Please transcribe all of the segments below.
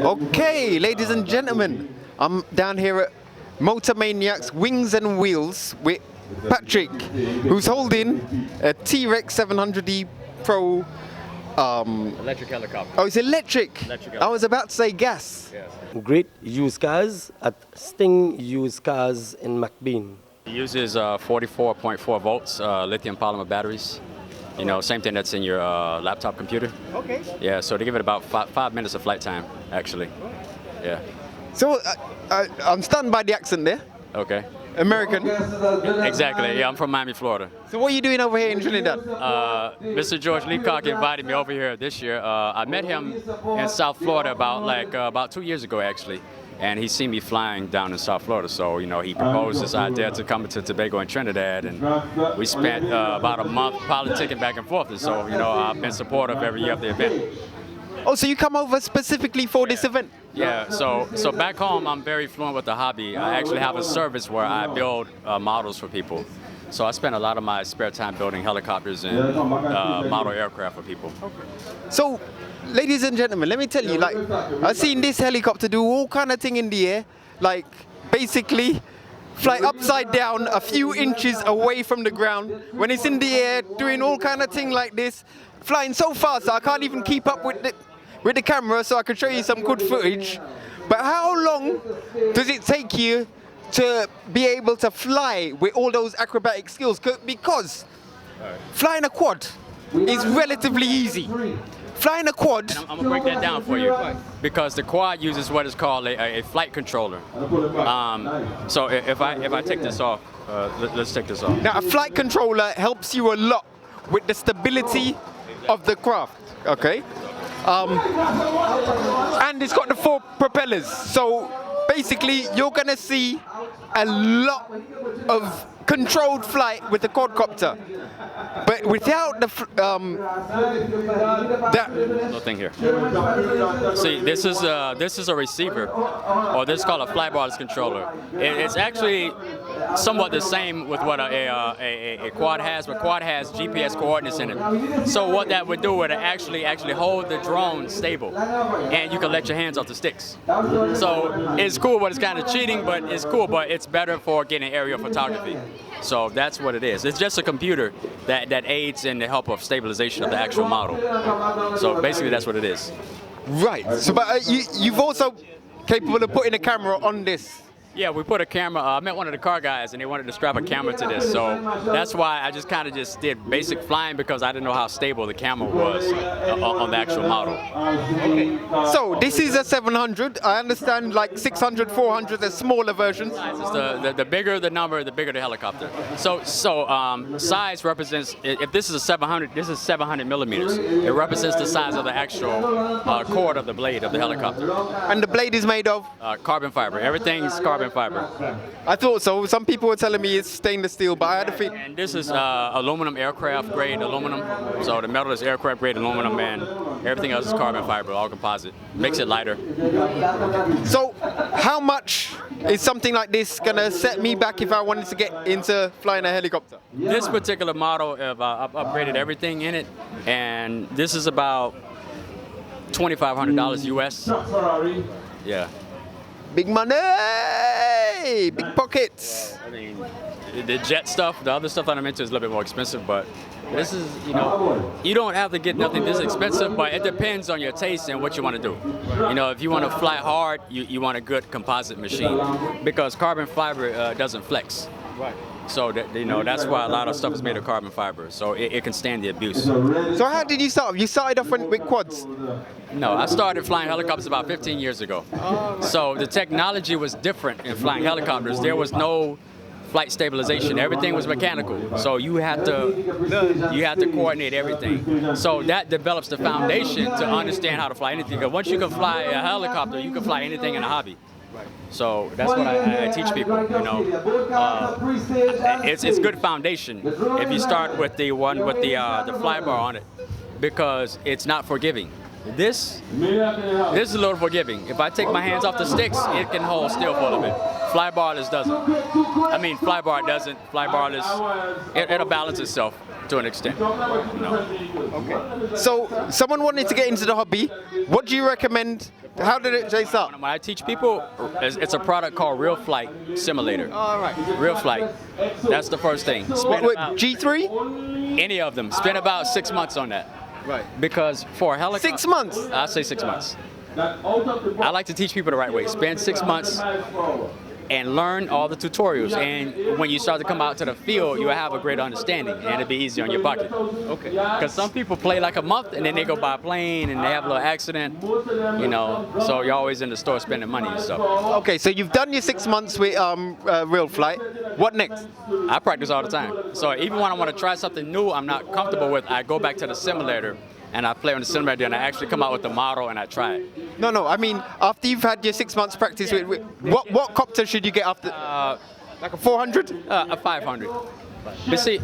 Okay, ladies and gentlemen, I'm down here at Motor Maniacs Wings and Wheels with Patrick, who's holding a T-Rex 700E Pro. Electric helicopter. Oh, it's electric. Electric I was about to say gas. Yes. Great used cars at Sting Used Cars in McBean. It uses 44.4 volts lithium polymer batteries. You know, same thing that's in your laptop computer. Okay. Yeah, so they give it about five minutes of flight time, actually. Yeah. So I'm stunned by the accent there. Okay. American. Exactly. Yeah, I'm from Miami, Florida. So what are you doing over here in Trinidad? Mr. George Leacock invited me over here this year. I met him in South Florida about 2 years ago, actually. And he seen me flying down in South Florida, so you know he proposed this idea to come to Tobago and Trinidad, and we spent about a month politicking back and forth. And so you know I've been supportive every year of the event. Oh, so you come over specifically for this event? Yeah. So back home I'm very fluent with the hobby. I actually have a service where I build models for people. So I spend a lot of my spare time building helicopters and model aircraft for people. So, ladies and gentlemen, let me tell you, like, I've seen this helicopter do all kind of thing in the air, like, basically fly upside down a few inches away from the ground. When it's in the air, doing all kind of thing like this, flying so fast I can't even keep up with the camera, so I can show you some good footage. But how long does it take you to be able to fly with all those acrobatic skills? Because flying a quad is relatively easy. Flying a quad. And I'm gonna break that down for you, because the quad uses what is called a flight controller. So if I take this off, let's take this off. Now, a flight controller helps you a lot with the stability of the craft. Okay. And it's got the 4 propellers. So basically, you're gonna see a lot of controlled flight with the quadcopter, but without the Little thing here. See, this is a receiver, or this is called a flybarless controller. It's actually somewhat the same with what a quad has, but quad has GPS coordinates in it. So what that would do would actually hold the drone stable, and you can let your hands off the sticks. So it's cool, but it's kind of cheating, but it's cool, but it's better for getting aerial photography. So that's what it is. It's just a computer that aids in the help of stabilization of the actual model. So basically that's what it is. Right. So, but you've also capable of putting a camera on this. Yeah, we put a camera. I met one of the car guys, and they wanted to strap a camera to this. So that's why I just kind of did basic flying, because I didn't know how stable the camera was on the actual model. Okay. So this is a 700. I understand like 600, 400 are smaller versions. The bigger the number, the bigger the helicopter. So size represents, if this is a 700, this is 700 millimeters. It represents the size of the actual cord of the blade of the helicopter. And the blade is made of? Carbon fiber. Everything's carbon fiber. I thought so. Some people were telling me it's stainless steel, but I had a feeling. And this is aluminum, aircraft grade aluminum. So the metal is aircraft grade aluminum, and everything else is carbon fiber, all composite. Makes it lighter. So how much is something like this gonna set me back if I wanted to get into flying a helicopter? This particular model, I've upgraded everything in it, and this is about $2,500 US. Yeah. Big money, big pockets. I mean, the jet stuff, the other stuff that I'm into is a little bit more expensive, but this is, you know, you don't have to get nothing this expensive, but it depends on your taste and what you want to do. You know, if you want to fly hard, you want a good composite machine, because carbon fiber doesn't flex. Right. So that, you know, that's why a lot of stuff is made of carbon fiber, so it can stand the abuse. So how did you start? You started off with quads? No, I started flying helicopters about 15 years ago. So the technology was different in flying helicopters. There was no flight stabilization. Everything was mechanical. So you had to coordinate everything. So that develops the foundation to understand how to fly anything. Because once you can fly a helicopter, you can fly anything in a hobby. So that's what I teach people, you know. It's good foundation if you start with the one with the fly bar on it, because it's not forgiving. This is a little forgiving. If I take my hands off the sticks, it can hold still for a little bit. Fly barless doesn't. I mean, fly bar doesn't. Fly barless, it'll balance itself to an extent. You know? Okay. So, someone wanted to get into the hobby. What do you recommend How did it chase up? When I teach people, it's a product called Real Flight Simulator. All right. Real Flight. That's the first thing. Spend What, about- G3? any of them. Spend about 6 months on that. Right. Because for a helicopter... 6 months? I say 6 months. I like to teach people the right way. Spend 6 months and learn all the tutorials. And when you start to come out to the field, you will have a great understanding, and it'll be easy on your bucket. Okay. Because some people play like a month, and then they go by plane, and they have a little accident, you know. So you're always in the store spending money and stuff. Okay, so you've done your 6 months with Real Flight. What next? I practice all the time. So even when I want to try something new I'm not comfortable with, I go back to the simulator, and I play on the simulator, and I actually come out with the model, and I try it. No, I mean, after you've had your 6 months practice with what copter should you get after? Like a 400? A 500. But see,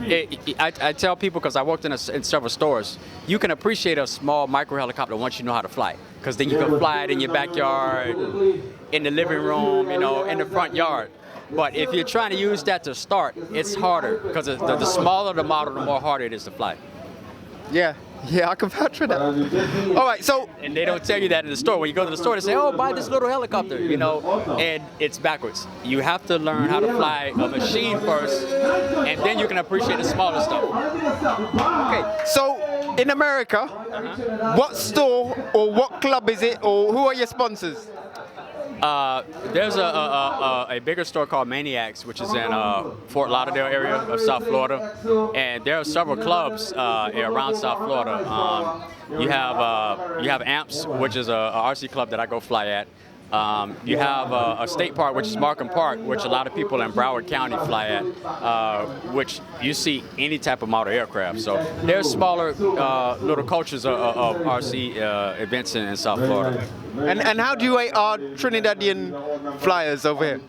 I tell people, because I worked in several stores, you can appreciate a small micro helicopter once you know how to fly. Because then you can fly it in your backyard, in the living room, you know, in the front yard. But if you're trying to use that to start, it's harder. Because the smaller the model, the more harder it is to fly. Yeah, I can vouch for that. All right, so... And they don't tell you that in the store. When you go to the store, they say, oh, buy this little helicopter, you know, and it's backwards. You have to learn how to fly a machine first, and then you can appreciate the smaller stuff. Okay, so in America, what store or what club is it, or who are your sponsors? There's a bigger store called Maniacs, which is in Fort Lauderdale area of South Florida, and there are several clubs around South Florida. You have Amps, which is a RC club that I go fly at. You have a state park, which is Markham Park, which a lot of people in Broward County fly at, which you see any type of model aircraft. So there's smaller little cultures of RC events in South Florida. And how do you rate our Trinidadian flyers over here?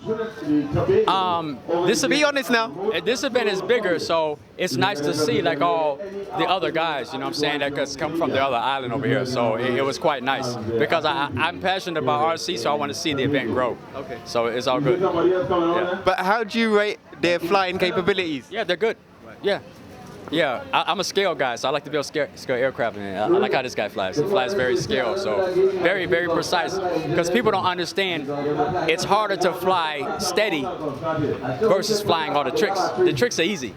Be honest now. This event is bigger, so it's nice to see like all the other guys, you know what I'm saying, that come from the other island over here. So it was quite nice because I'm passionate about RC, so I want to see the event grow. Okay. So it's all good. Yeah. But how do you rate their flying capabilities? Yeah, they're good. Yeah. Yeah, I'm a scale guy, so I like to build scale aircraft. And I like how this guy flies. He flies very scale, so very, very precise. Because people don't understand, it's harder to fly steady versus flying all the tricks. The tricks are easy,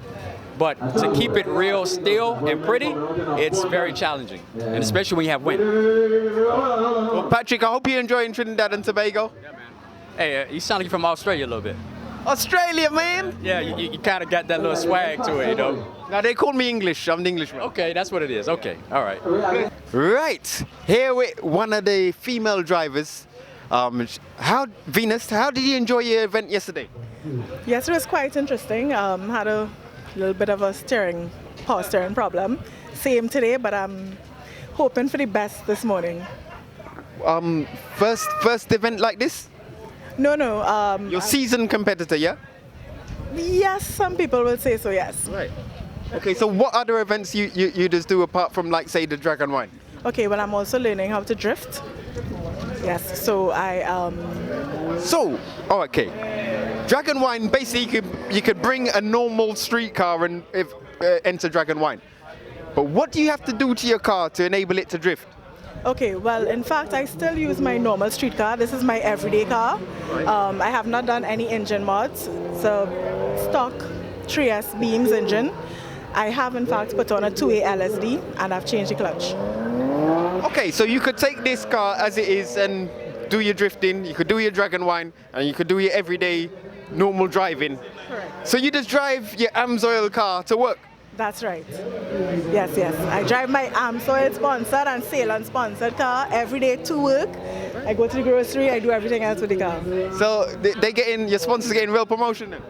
but to keep it real still and pretty, it's very challenging, and especially when you have wind. Well, Patrick, I hope you're enjoying Trinidad and Tobago. Yeah, man. Hey, you sound like you're from Australia a little bit. Australia, man! Yeah, you kind of got that little swag to it, you know. Now they call me English. I'm the Englishman. Okay, that's what it is. Okay, all right. Right, here with one of the female drivers. Venus, how did you enjoy your event yesterday? Yes, it was quite interesting. Had a little bit of a power steering problem. Same today, but I'm hoping for the best this morning. First event like this? No. You're seasoned competitor, yeah? Yes, some people will say so, yes. Right. Okay, so what other events you just do apart from, like, say, the Dragon Wine? Okay, well, I'm also learning how to drift. Yes, so okay. Dragon Wine, basically, you could bring a normal street car and enter Dragon Wine. But what do you have to do to your car to enable it to drift? Okay, well, in fact, I still use my normal street car. This is my everyday car. I have not done any engine mods. It's a stock 3S Beams engine. I have, in fact, put on a 2A LSD, and I've changed the clutch. Okay, so you could take this car as it is and do your drifting, you could do your Dragon Wine, and you could do your everyday normal driving. Correct. So you just drive your AMSOIL car to work? That's right. Yes. I drive my AMSOIL sponsored and Ceylon sponsored car every day to work. I go to the grocery, I do everything else with the car. So your sponsors getting real promotion then?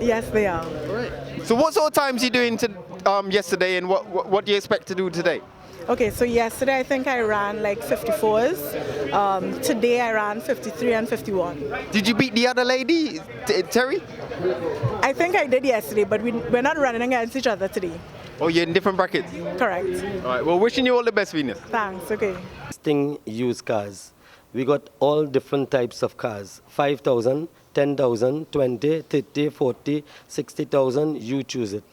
Yes, they are. Right. So what sort of times you doing yesterday, and what do you expect to do today? Okay, so yesterday I think I ran like 54s. Today I ran 53 and 51. Did you beat the other lady, Terry? I think I did yesterday, but we're not running against each other today. Oh, you're in different brackets? Correct. All right, well, wishing you all the best, Venus. Thanks, okay. Listing used cars. We got all different types of cars. 5,000, 10,000, 20, 30, 40, 60,000, you choose it.